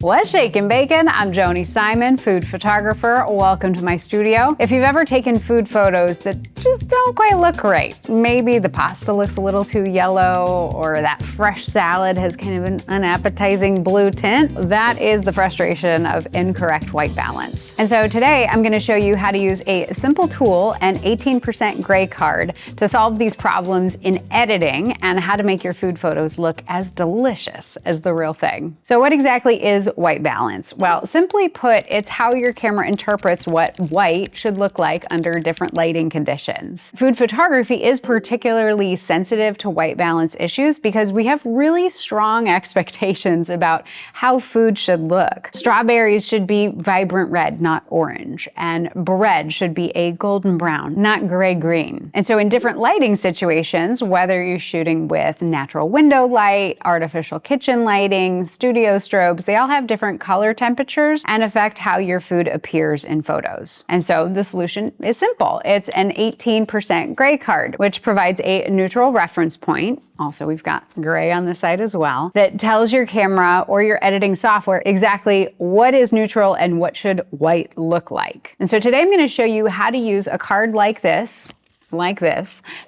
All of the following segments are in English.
What's shaking, bacon? I'm Joni Simon, food photographer. Welcome to my studio. If you've ever taken food photos that just don't quite look right, maybe the pasta looks a little too yellow or that fresh salad has kind of an unappetizing blue tint, that is the frustration of incorrect white balance. And so today I'm going to show you how to use a simple tool, an 18% gray card, to solve these problems in editing and how to make your food photos look as delicious as the real thing. So what exactly is white balance? Well, simply put, it's how your camera interprets what white should look like under different lighting conditions. Food photography is particularly sensitive to white balance issues because we have really strong expectations about how food should look. Strawberries should be vibrant red, not orange, and bread should be a golden brown, not gray-green. And so in different lighting situations, whether you're shooting with natural window light, artificial kitchen lighting, studio strobes, they all have different color temperatures and affect how your food appears in photos. And so the solution is simple. It's an 18% gray card, which provides a neutral reference point. Also, we've got gray on the side as well, that tells your camera or your editing software exactly what is neutral and what should white look like. And so today I'm going to show you how to use a card like this,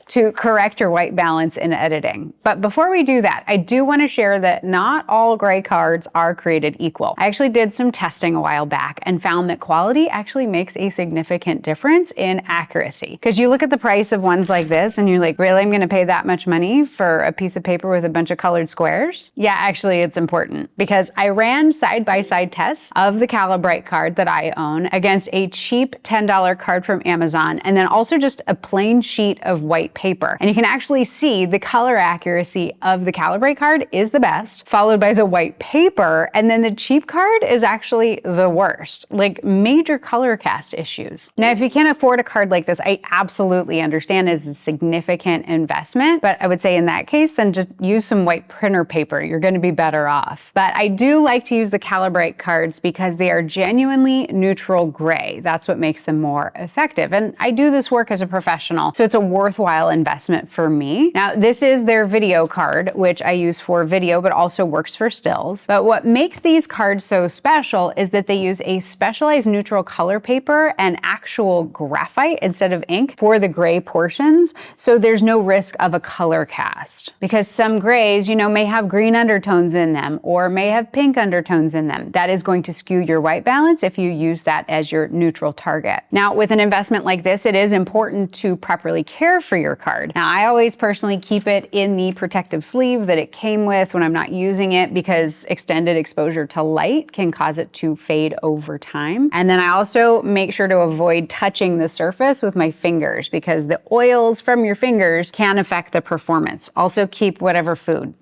to correct your white balance in editing. But before we do that, I do want to share that not all gray cards are created equal. I actually did some testing a while back and found that quality actually makes a significant difference in accuracy. Because you look at the price of ones like this and you're like, really, I'm going to pay that much money for a piece of paper with a bunch of colored squares? Yeah, actually, it's important because I ran side-by-side tests of the Calibrite card that I own against a cheap $10 card from Amazon, and then also just a plain sheet of white paper. And you can actually see the color accuracy of the Calibrite card is the best, followed by the white paper, and then the cheap card is actually the worst, like major color cast issues. Now, if you can't afford a card like this, I absolutely understand it's a significant investment, but I would say in that case, then just use some white printer paper. You're going to be better off. But I do like to use the Calibrite cards because they are genuinely neutral gray. That's what makes them more effective. And I do this work as a professional, so it's a worthwhile investment for me. Now, this is their video card, which I use for video, but also works for stills. But what makes these cards so special is that they use a specialized neutral color paper and actual graphite instead of ink for the gray portions, so there's no risk of a color cast. Because some grays, may have green undertones in them or may have pink undertones in them. That is going to skew your white balance if you use that as your neutral target. Now, with an investment like this, it is important to properly care for your card. Now, I always personally keep it in the protective sleeve that it came with when I'm not using it because extended exposure to light can cause it to fade over time. And then I also make sure to avoid touching the surface with my fingers because the oils from your fingers can affect the performance. Also, keep whatever food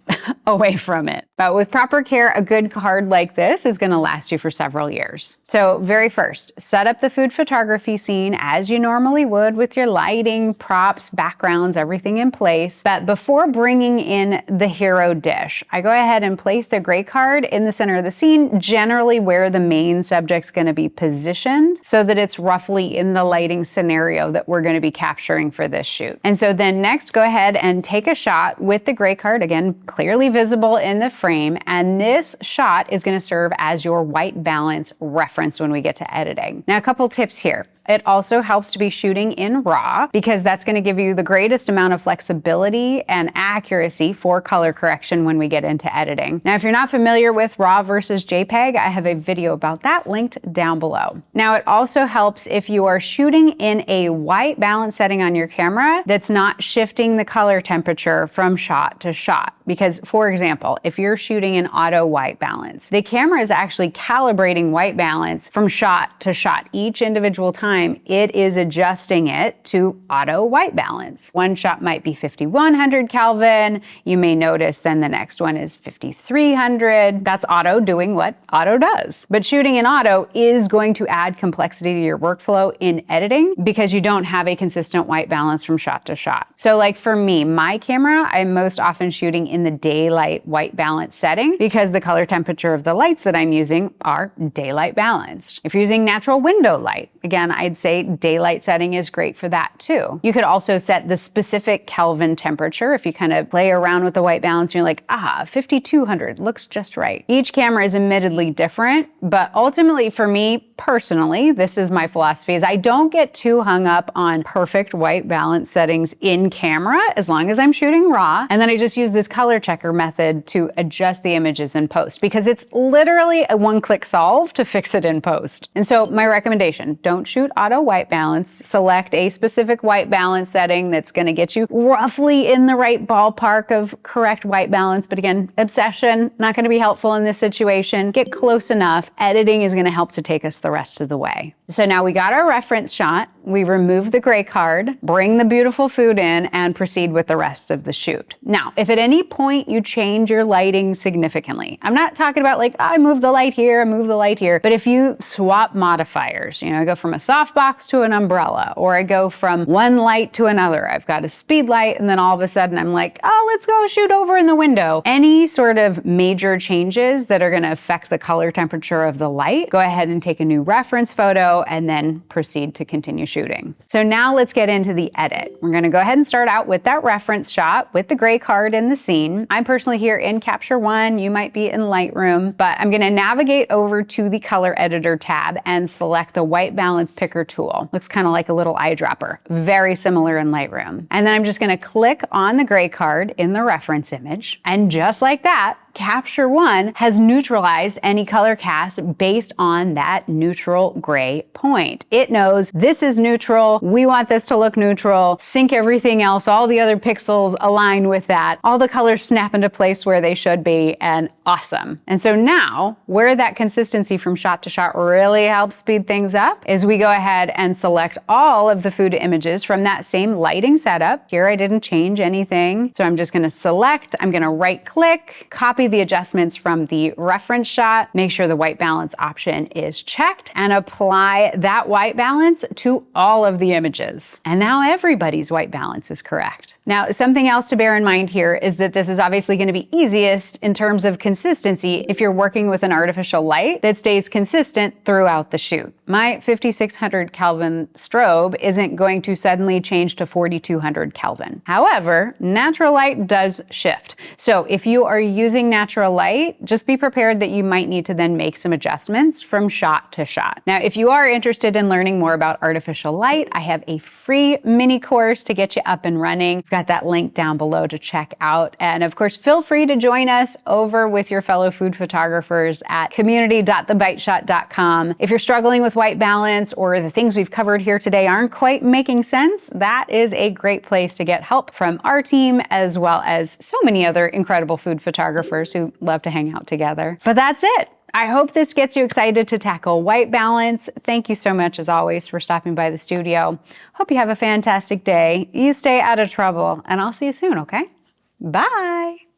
away from it. But with proper care, a good card like this is going to last you for several years. So very first, set up the food photography scene as you normally would with your lighting, props, backgrounds, everything in place. But before bringing in the hero dish, I go ahead and place the gray card in the center of the scene, generally where the main subject's going to be positioned, so that it's roughly in the lighting scenario that we're going to be capturing for this shoot. And so then next, go ahead and take a shot with the gray card, again, clearly visible in the frame, and this shot is going to serve as your white balance reference when we get to editing. Now, a couple tips here. It also helps to be shooting in RAW because that's going to give you the greatest amount of flexibility and accuracy for color correction when we get into editing. Now, if you're not familiar with RAW versus JPEG, I have a video about that linked down below. Now, it also helps if you are shooting in a white balance setting on your camera that's not shifting the color temperature from shot to shot. Because, for example, if you're shooting in auto white balance, the camera is actually calibrating white balance from shot to shot each individual time. It is adjusting it to auto white balance. One shot might be 5100 Kelvin. You may notice then the next one is 5300. That's auto doing what auto does. But shooting in auto is going to add complexity to your workflow in editing because you don't have a consistent white balance from shot to shot. So like for me, my camera, I'm most often shooting in the daylight white balance balance setting because the color temperature of the lights that I'm using are daylight balanced. If you're using natural window light, again, I'd say daylight setting is great for that too. You could also set the specific Kelvin temperature if you kind of play around with the white balance and you're like, 5200 looks just right. Each camera is admittedly different, but ultimately for me personally, this is my philosophy, is I don't get too hung up on perfect white balance settings in camera as long as I'm shooting raw. And then I just use this color checker method to adjust the images in post because it's literally a one-click solve to fix it in post. And so my recommendation, don't shoot auto white balance. Select a specific white balance setting that's going to get you roughly in the right ballpark of correct white balance. But again, obsession, not going to be helpful in this situation. Get close enough. Editing is going to help to take us the rest of the way. So now we got our reference shot. We remove the gray card, bring the beautiful food in, and proceed with the rest of the shoot. Now, if at any point you change your lighting significantly, I'm not talking about like, I move the light here, I move the light here, but if you swap modifiers, I go from a softbox to an umbrella, or I go from one light to another, I've got a speed light, and then all of a sudden I'm like, let's go shoot over in the window. Any sort of major changes that are gonna affect the color temperature of the light, go ahead and take a new reference photo and then proceed to continue shooting. So now let's get into the edit. We're gonna go ahead and start out with that reference shot with the gray card in the scene. I'm personally here in Capture One, you might be in Lightroom, but I'm gonna navigate over to the color editor tab and select the white balance picker tool. Looks kind of like a little eyedropper, very similar in Lightroom. And then I'm just gonna click on the gray card in the reference image, and just like that, Capture One has neutralized any color cast based on that neutral gray point. It knows this is neutral, we want this to look neutral, sync everything else, all the other pixels align with that, all the colors snap into place where they should be, and awesome. And so now, where that consistency from shot to shot really helps speed things up is we go ahead and select all of the food images from that same lighting setup. Here I didn't change anything, so I'm just gonna select, I'm gonna right click, copy the adjustments from the reference shot, make sure the white balance option is checked, and apply that white balance to all of the images. And now everybody's white balance is correct. Now, something else to bear in mind here is that this is obviously going to be easiest in terms of consistency if you're working with an artificial light that stays consistent throughout the shoot. My 5600 Kelvin strobe isn't going to suddenly change to 4200 Kelvin. However, natural light does shift. So if you are using natural light, just be prepared that you might need to then make some adjustments from shot to shot. Now, if you are interested in learning more about artificial light, I have a free mini course to get you up and running. I've got that link down below to check out. And of course, feel free to join us over with your fellow food photographers at community.thebiteshot.com. If you're struggling with white balance or the things we've covered here today aren't quite making sense, that is a great place to get help from our team as well as so many other incredible food photographers who love to hang out together. But that's it. I hope this gets you excited to tackle white balance. Thank you so much, as always, for stopping by the studio. Hope you have a fantastic day. You stay out of trouble, and I'll see you soon, okay? Bye.